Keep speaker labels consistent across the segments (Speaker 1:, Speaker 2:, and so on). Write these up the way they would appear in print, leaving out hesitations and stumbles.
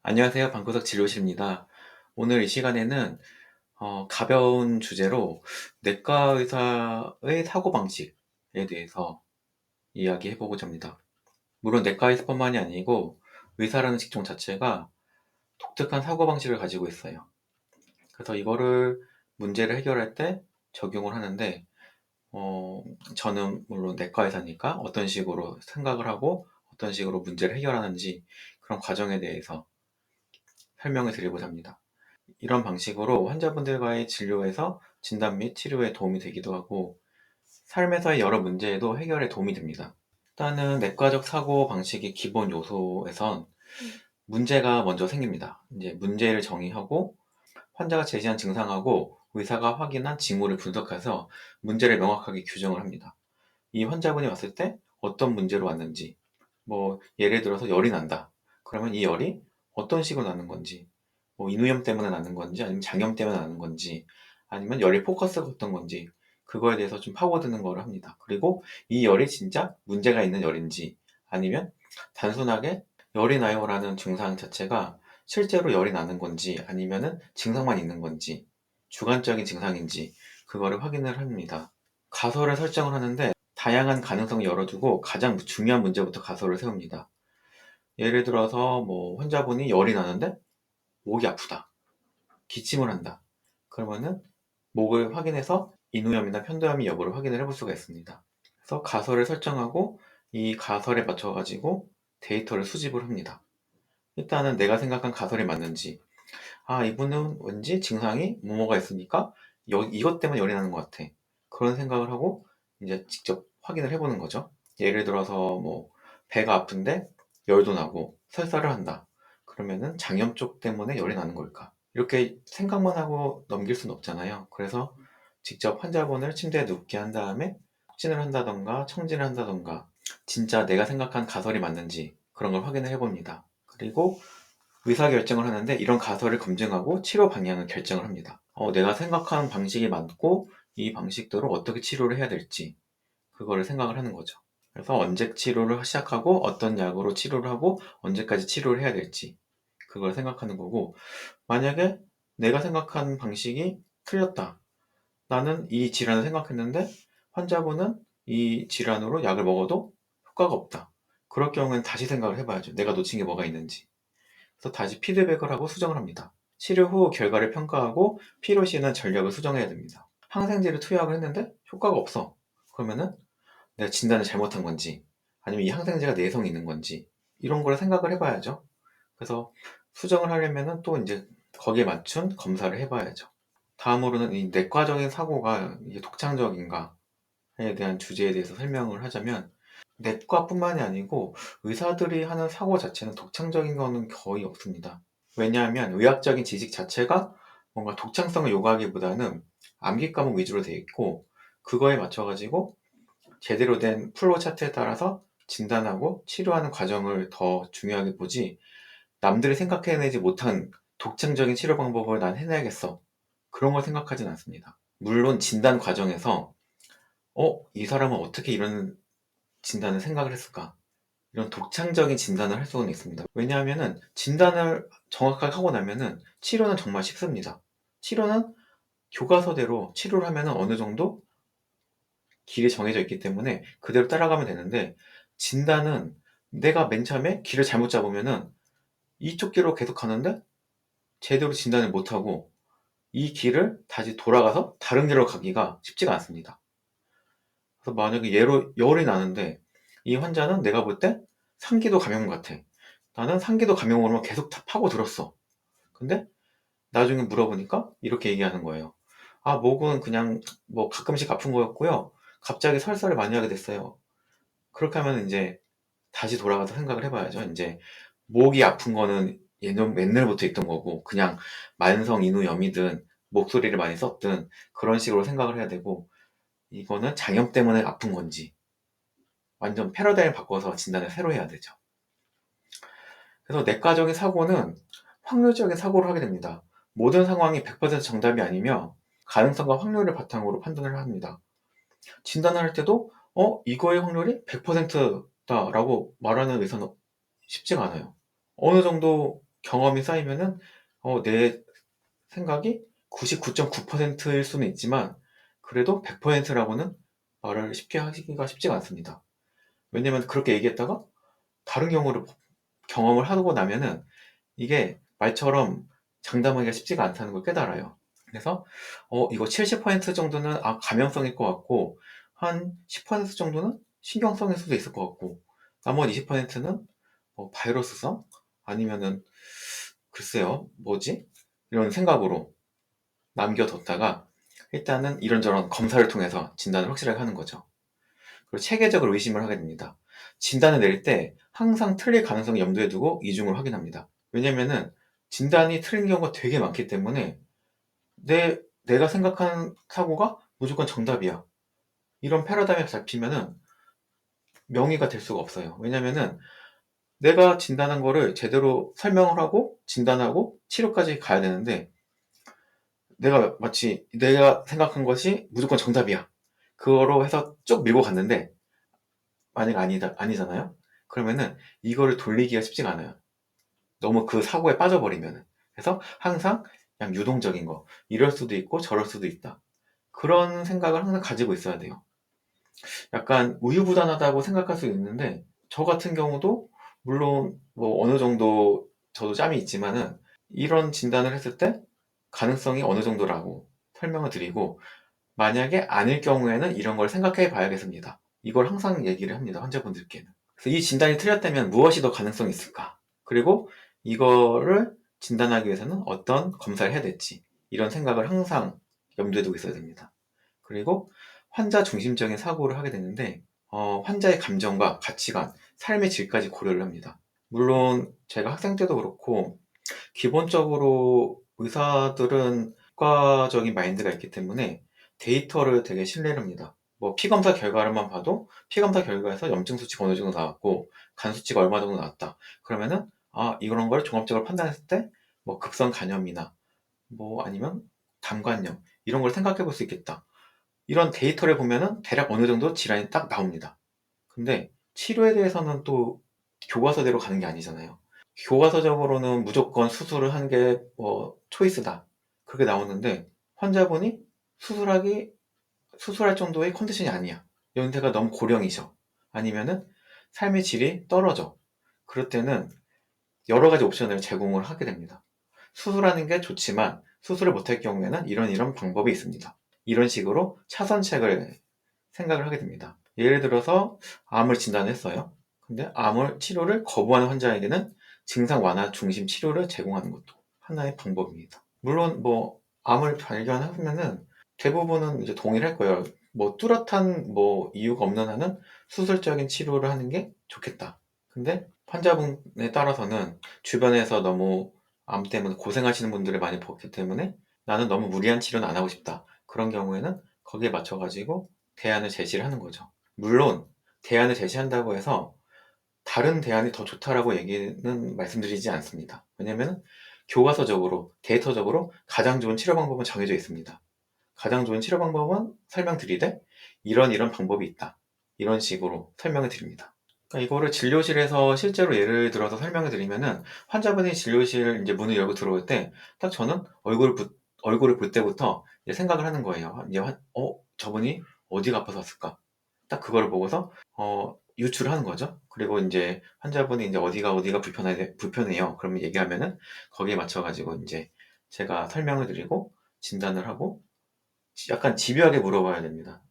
Speaker 1: 안녕하세요. 방구석 진료실입니다. 오늘 이 시간에는 가벼운 주제로 내과 의사의 사고방식에 대해서 이야기해보고자 합니다. 물론 내과 의사뿐만이 아니고 의사라는 직종 자체가 독특한 사고방식을 가지고 있어요. 그래서 이거를 문제를 해결할 때 적용을 하는데 저는 물론 내과 의사니까 어떤 식으로 생각을 하고 어떤 식으로 문제를 해결하는지 그런 과정에 대해서 설명을 드리고자 합니다. 이런 방식으로 환자분들과의 진료에서 진단 및 치료에 도움이 되기도 하고 삶에서의 여러 문제에도 해결에 도움이 됩니다. 일단은 내과적 사고 방식의 기본 요소에선 문제가 먼저 생깁니다. 이제 문제를 정의하고 환자가 제시한 증상하고 의사가 확인한 징후를 분석해서 문제를 명확하게 규정을 합니다. 이 환자분이 왔을 때 어떤 문제로 왔는지, 예를 들어서 열이 난다. 그러면 이 열이 어떤 식으로 나는 건지, 인후염 때문에 나는 건지, 아니면 장염 때문에 나는 건지, 아니면 열의 포커스가 어떤 건지, 그거에 대해서 좀 파고드는 거를 합니다. 그리고 이 열이 진짜 문제가 있는 열인지, 아니면 단순하게 열이 나요라는 증상 자체가 실제로 열이 나는 건지, 아니면은 증상만 있는 건지, 주관적인 증상인지, 그거를 확인을 합니다. 가설을 설정을 하는데, 다양한 가능성을 열어두고 가장 중요한 문제부터 가설을 세웁니다. 예를 들어서 환자분이 열이 나는데 목이 아프다. 기침을 한다. 그러면은 목을 확인해서 인후염이나 편도염이 여부를 확인을 해볼 수가 있습니다. 그래서 가설을 설정하고 이 가설에 맞춰가지고 데이터를 수집을 합니다. 일단은 내가 생각한 가설이 맞는지, 이분은 왠지 증상이 뭐뭐가 있으니까 이것 때문에 열이 나는 것 같아. 그런 생각을 하고 이제 직접 확인을 해보는 거죠. 예를 들어서 배가 아픈데 열도 나고 설사를 한다. 그러면은 장염 쪽 때문에 열이 나는 걸까? 이렇게 생각만 하고 넘길 수는 없잖아요. 그래서 직접 환자분을 침대에 눕게 한 다음에 촉진을 한다던가 청진을 한다던가 진짜 내가 생각한 가설이 맞는지 그런 걸 확인을 해봅니다. 그리고 의사결정을 하는데 이런 가설을 검증하고 치료 방향을 결정을 합니다. 내가 생각하는 방식이 맞고 이 방식대로 어떻게 치료를 해야 될지 그거를 생각을 하는 거죠. 그래서 언제 치료를 시작하고 어떤 약으로 치료를 하고 언제까지 치료를 해야 될지 그걸 생각하는 거고, 만약에 내가 생각한 방식이 틀렸다. 나는 이 질환을 생각했는데 환자분은 이 질환으로 약을 먹어도 효과가 없다. 그럴 경우에는 다시 생각을 해봐야죠. 내가 놓친 게 뭐가 있는지. 그래서 다시 피드백을 하고 수정을 합니다. 치료 후 결과를 평가하고 필요 시에는 전력을 수정해야 됩니다. 항생제를 투약을 했는데 효과가 없어. 그러면은 내가 진단을 잘못한 건지, 아니면 이 항생제가 내성이 있는 건지, 이런 걸 생각을 해봐야죠. 그래서 수정을 하려면은 또 이제 거기에 맞춘 검사를 해봐야죠. 다음으로는 이 내과적인 사고가 이게 독창적인가에 대한 주제에 대해서 설명을 하자면, 내과뿐만이 아니고 의사들이 하는 사고 자체는 독창적인 거는 거의 없습니다. 왜냐하면 의학적인 지식 자체가 뭔가 독창성을 요구하기보다는 암기 과목 위주로 되어 있고, 그거에 맞춰가지고 제대로 된 플로우 차트에 따라서 진단하고 치료하는 과정을 더 중요하게 보지, 남들이 생각해내지 못한 독창적인 치료 방법을 난 해내야겠어, 그런 걸 생각하진 않습니다. 물론 진단 과정에서 이 사람은 어떻게 이런 진단을 생각을 했을까, 이런 독창적인 진단을 할 수는 있습니다. 왜냐하면은 진단을 정확하게 하고 나면은 치료는 정말 쉽습니다. 치료는 교과서대로 치료를 하면은 어느 정도 길이 정해져 있기 때문에 그대로 따라가면 되는데, 진단은 내가 맨 처음에 길을 잘못 잡으면은 이쪽 길로 계속 가는데 제대로 진단을 못하고 이 길을 다시 돌아가서 다른 길로 가기가 쉽지가 않습니다. 그래서 만약에 열이 나는데 이 환자는 내가 볼 때 상기도 감염 같아. 나는 상기도 감염으로만 계속 다 파고들었어. 근데 나중에 물어보니까 이렇게 얘기하는 거예요. 목은 그냥 가끔씩 아픈 거였고요. 갑자기 설사를 많이 하게 됐어요. 그렇게 하면 이제 다시 돌아가서 생각을 해봐야죠. 이제 목이 아픈 거는 옛날부터 있던 거고, 그냥 만성 인후염이든 목소리를 많이 썼든 그런 식으로 생각을 해야 되고, 이거는 장염 때문에 아픈 건지 완전 패러다임 바꿔서 진단을 새로 해야 되죠. 그래서 내과적인 사고는 확률적인 사고를 하게 됩니다. 모든 상황이 100% 정답이 아니며 가능성과 확률을 바탕으로 판단을 합니다. 진단을 할 때도 이거의 확률이 100%다라고 말하는 의사는 쉽지가 않아요. 어느 정도 경험이 쌓이면은 내 생각이 99.9%일 수는 있지만 그래도 100%라고는 말을 쉽게 하기가 쉽지가 않습니다. 왜냐면 그렇게 얘기했다가 다른 경험을 하고 나면은 이게 말처럼 장담하기가 쉽지가 않다는 걸 깨달아요. 그래서 이거 70% 정도는 감염성일 것 같고 한 10% 정도는 신경성일 수도 있을 것 같고 나머지 20%는 바이러스성 아니면은 글쎄요 뭐지? 이런 생각으로 남겨뒀다가 일단은 이런저런 검사를 통해서 진단을 확실하게 하는 거죠. 그리고 체계적으로 의심을 하게 됩니다. 진단을 내릴 때 항상 틀릴 가능성을 염두에 두고 이중을 확인합니다. 왜냐면은 진단이 틀린 경우가 되게 많기 때문에 내가 생각하는 사고가 무조건 정답이야. 이런 패러다임에 잡히면은 명의가 될 수가 없어요. 왜냐면은 내가 진단한 거를 제대로 설명을 하고 진단하고 치료까지 가야 되는데 마치 내가 생각한 것이 무조건 정답이야. 그거로 해서 쭉 밀고 갔는데 만약 아니잖아요? 그러면은 이거를 돌리기가 쉽지가 않아요. 너무 그 사고에 빠져버리면은. 그래서 항상 그냥 유동적인 거. 이럴 수도 있고 저럴 수도 있다. 그런 생각을 항상 가지고 있어야 돼요. 약간 우유부단하다고 생각할 수 있는데 저 같은 경우도 물론 뭐 어느 정도 저도 짬이 있지만은 이런 진단을 했을 때 가능성이 어느 정도라고 설명을 드리고 만약에 아닐 경우에는 이런 걸 생각해 봐야겠습니다. 이걸 항상 얘기를 합니다. 환자분들께는. 그래서 이 진단이 틀렸다면 무엇이 더 가능성이 있을까? 그리고 이거를 진단하기 위해서는 어떤 검사를 해야 될지 이런 생각을 항상 염두에 두고 있어야 됩니다. 그리고 환자 중심적인 사고를 하게 되는데 환자의 감정과 가치관, 삶의 질까지 고려를 합니다. 물론 제가 학생 때도 그렇고 기본적으로 의사들은 국가적인 마인드가 있기 때문에 데이터를 되게 신뢰를 합니다. 뭐 피검사 결과를만 봐도 피검사 결과에서 염증 수치가 어느 정도 나왔고 간 수치가 얼마 정도 나왔다. 그러면은 이런 걸 종합적으로 판단했을 때 뭐 급성 간염이나 뭐 아니면 담관염 이런 걸 생각해 볼 수 있겠다. 이런 데이터를 보면은 대략 어느 정도 질환이 딱 나옵니다. 근데 치료에 대해서는 또 교과서대로 가는 게 아니잖아요. 교과서적으로는 무조건 수술을 하는 게 초이스다. 그렇게 나오는데 환자분이 수술할 정도의 컨디션이 아니야. 연세가 너무 고령이셔. 아니면은 삶의 질이 떨어져. 그럴 때는 여러 가지 옵션을 제공을 하게 됩니다. 수술하는 게 좋지만 수술을 못할 경우에는 이런 방법이 있습니다. 이런 식으로 차선책을 생각을 하게 됩니다. 예를 들어서 암을 진단했어요. 근데 암을 치료를 거부하는 환자에게는 증상 완화 중심 치료를 제공하는 것도 하나의 방법입니다. 물론 뭐 암을 발견하면은 대부분은 이제 동일할 거예요. 뭐 뚜렷한 뭐 이유가 없는 한은 수술적인 치료를 하는 게 좋겠다. 근데 환자분에 따라서는 주변에서 너무 암 때문에 고생하시는 분들을 많이 봤기 때문에 나는 너무 무리한 치료는 안 하고 싶다. 그런 경우에는 거기에 맞춰가지고 대안을 제시를 하는 거죠. 물론 대안을 제시한다고 해서 다른 대안이 더 좋다라고 얘기는 말씀드리지 않습니다. 왜냐하면 교과서적으로 데이터적으로 가장 좋은 치료 방법은 정해져 있습니다. 가장 좋은 치료 방법은 설명드리되 이런 방법이 있다. 이런 식으로 설명을 드립니다. 그러니까 이거를 진료실에서 실제로 예를 들어서 설명을 드리면은 환자분이 진료실 이제 문을 열고 들어올 때 딱 저는 얼굴을 볼 때부터 이제 생각을 하는 거예요. 이제 저분이 어디가 아파서 왔을까? 딱 그거를 보고서 유추를 하는 거죠. 그리고 이제 환자분이 이제 어디가 불편해요. 그러면 얘기하면은 거기에 맞춰가지고 이제 제가 설명을 드리고 진단을 하고 약간 집요하게 물어봐야 됩니다.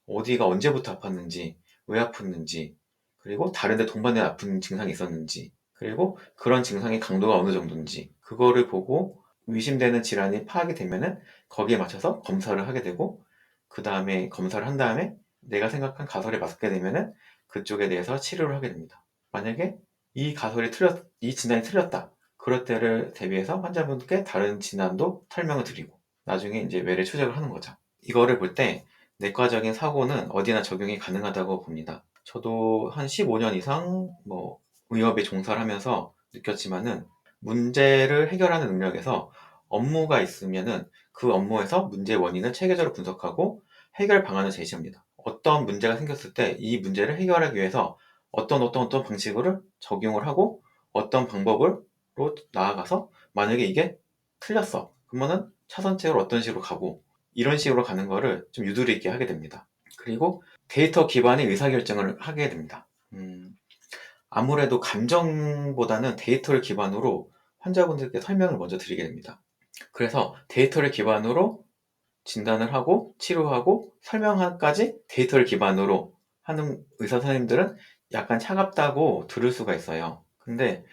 Speaker 1: 어디가 언제부터 아팠는지, 왜 아팠는지, 그리고 다른데 동반된 아픈 증상이 있었는지, 그리고 그런 증상의 강도가 어느 정도인지, 그거를 보고 의심되는 질환이 파악이 되면은 거기에 맞춰서 검사를 하게 되고, 그 다음에 검사를 한 다음에 내가 생각한 가설에 맞게 되면은 그쪽에 대해서 치료를 하게 됩니다. 만약에 이 진단이 틀렸다. 그럴 때를 대비해서 환자분께 다른 진단도 설명을 드리고, 나중에 이제 외래 추적을 하는 거죠. 이거를 볼 때 내과적인 사고는 어디나 적용이 가능하다고 봅니다. 저도 한 15년 이상 뭐 의협에 종사를 하면서 느꼈지만은 문제를 해결하는 능력에서 업무가 있으면은 그 업무에서 문제의 원인을 체계적으로 분석하고 해결 방안을 제시합니다. 어떤 문제가 생겼을 때 이 문제를 해결하기 위해서 어떤 방식으로 적용을 하고 어떤 방법을 나아가서 만약에 이게 틀렸어. 그러면은 차선책을 어떤 식으로 가고 이런 식으로 가는 거를 좀 유도리 있게 하게 됩니다. 그리고 데이터 기반의 의사결정을 하게 됩니다. 아무래도 감정보다는 데이터를 기반으로 환자분들께 설명을 먼저 드리게 됩니다. 그래서 데이터를 기반으로 진단을 하고 치료하고 설명까지 데이터를 기반으로 하는 의사 선생님들은 약간 차갑다고 들을 수가 있어요. 근데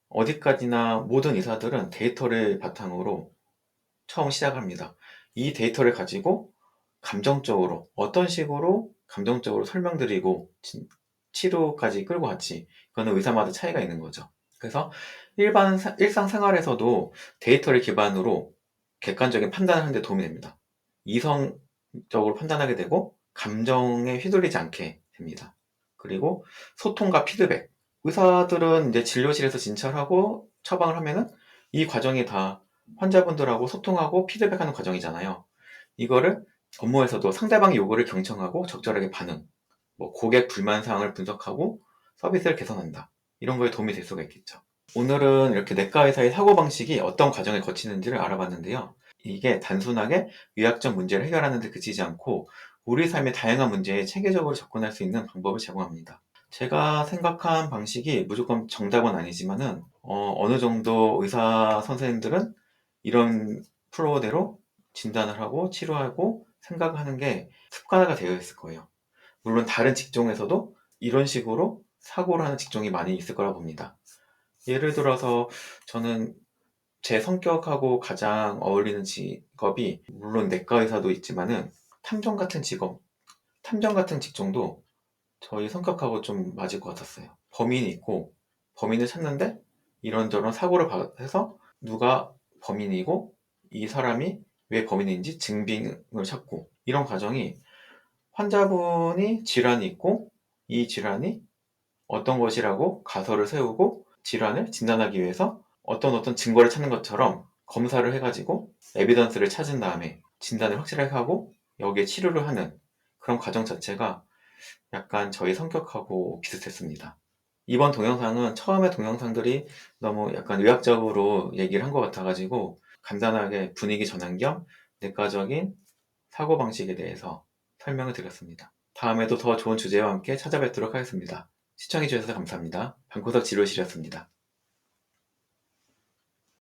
Speaker 1: 어디까지나 모든 의사들은 데이터를 바탕으로 처음 시작합니다. 이 데이터를 가지고 감정적으로 어떤 식으로 감정적으로 설명드리고 치료까지 끌고 갔지. 그거는 의사마다 차이가 있는 거죠. 그래서 일상생활에서도 데이터를 기반으로 객관적인 판단을 하는 데 도움이 됩니다. 이성적으로 판단하게 되고 감정에 휘둘리지 않게 됩니다. 그리고 소통과 피드백. 의사들은 이제 진료실에서 진찰하고 처방을 하면은 이 과정이 다 환자분들하고 소통하고 피드백하는 과정이잖아요. 이거를 업무에서도 상대방의 요구를 경청하고 적절하게 반응, 고객 불만 사항을 분석하고 서비스를 개선한다. 이런 거에 도움이 될 수가 있겠죠. 오늘은 이렇게 내과 의사의 사고방식이 어떤 과정을 거치는지를 알아봤는데요. 이게 단순하게 의학적 문제를 해결하는 데 그치지 않고 우리 삶의 다양한 문제에 체계적으로 접근할 수 있는 방법을 제공합니다. 제가 생각한 방식이 무조건 정답은 아니지만은 어느 정도 의사 선생님들은 이런 플로우대로 진단을 하고 치료하고 생각하는 게 습관화가 되어 있을 거예요. 물론 다른 직종에서도 이런 식으로 사고를 하는 직종이 많이 있을 거라 봅니다. 예를 들어서 저는 제 성격하고 가장 어울리는 직업이 물론 내과 의사도 있지만은 탐정 같은 직업, 탐정 같은 직종도 저희 성격하고 좀 맞을 것 같았어요. 범인이 있고 범인을 찾는데 이런저런 사고를 해서 누가 범인이고 이 사람이 왜 범인인지 증빙을 찾고 이런 과정이 환자분이 질환이 있고 이 질환이 어떤 것이라고 가설을 세우고 질환을 진단하기 위해서 어떤 증거를 찾는 것처럼 검사를 해가지고 에비던스를 찾은 다음에 진단을 확실하게 하고 여기에 치료를 하는 그런 과정 자체가 약간 저희 성격하고 비슷했습니다. 이번 동영상은 처음에 동영상들이 너무 약간 의학적으로 얘기를 한 것 같아가지고 간단하게 분위기 전환 겸 내과적인 사고방식에 대해서 설명을 드렸습니다. 다음에도 더 좋은 주제와 함께 찾아뵙도록 하겠습니다. 시청해주셔서 감사합니다. 방구석 진료실이었습니다.